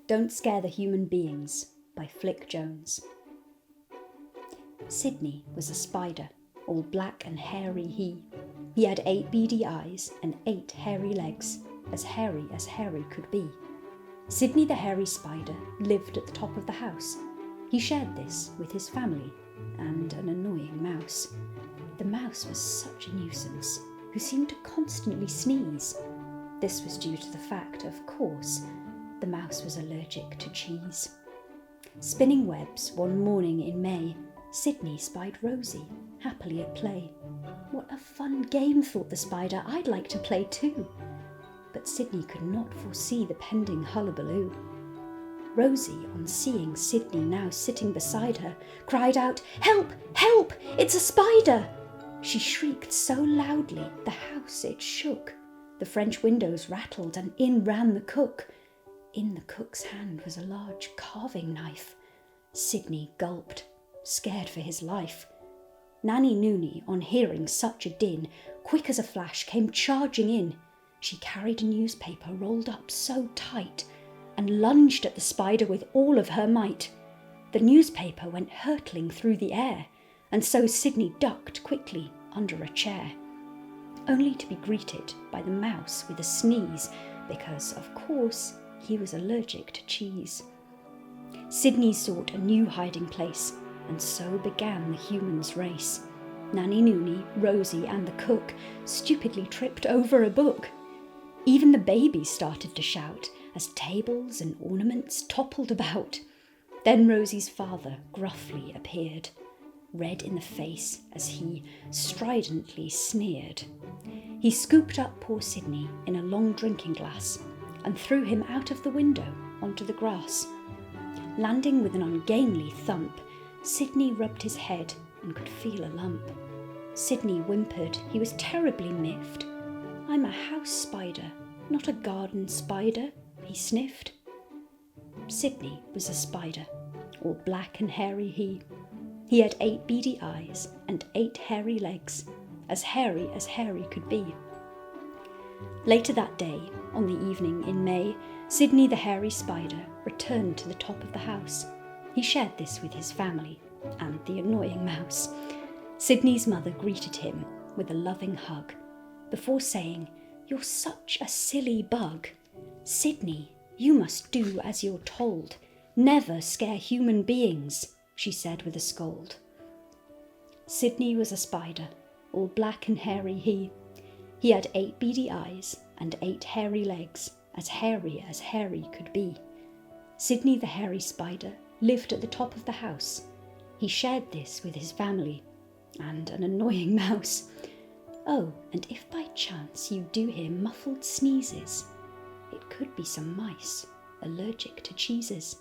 Don't Scare the Human Beings by Flick Jones. Sydney was a spider, all black and hairy he. He had 8 beady eyes and 8 hairy legs, as hairy could be. Sydney the hairy spider lived at the top of the house. He shared this with his family and an annoying mouse. The mouse was such a nuisance, who seemed to constantly sneeze. This was due to the fact, of course, the mouse was allergic to cheese. Spinning webs one morning in May, Sydney spied Rosie, happily at play. What a fun game, thought the spider, I'd like to play too. But Sydney could not foresee the pending hullabaloo. Rosie, on seeing Sydney now sitting beside her, cried out, "Help! Help! It's a spider!" She shrieked so loudly the house it shook. The French windows rattled and in ran the cook. In the cook's hand was a large carving knife. Sydney gulped, scared for his life. Nanny Noonie, on hearing such a din, quick as a flash came charging in. She carried a newspaper rolled up so tight and lunged at the spider with all of her might. The newspaper went hurtling through the air, and so Sydney ducked quickly under a chair, only to be greeted by the mouse with a sneeze because, of course, he was allergic to cheese. Sydney sought a new hiding place, and so began the humans' race. Nanny Noonie, Rosie and the cook stupidly tripped over a book. Even the baby started to shout as tables and ornaments toppled about. Then Rosie's father gruffly appeared, red in the face as he stridently sneered. He scooped up poor Sydney in a long drinking glass and threw him out of the window onto the grass. Landing with an ungainly thump, Sydney rubbed his head and could feel a lump. Sydney whimpered he was terribly miffed. "I'm a house spider, not a garden spider," he sniffed. Sydney was a spider, all black and hairy he. He had 8 beady eyes and 8 hairy legs, as hairy could be. Later that day, on the evening in May, Sydney the hairy spider returned to the top of the house. He shared this with his family and the annoying mouse. Sydney's mother greeted him with a loving hug, before saying, "You're such a silly bug. Sydney, you must do as you're told. Never scare human beings," she said with a scold. Sydney was a spider, all black and hairy he. He had 8 beady eyes and 8 hairy legs, as hairy could be. Sydney the hairy spider lived at the top of the house. He shared this with his family and an annoying mouse. Oh, and if by chance you do hear muffled sneezes, it could be some mice allergic to cheeses.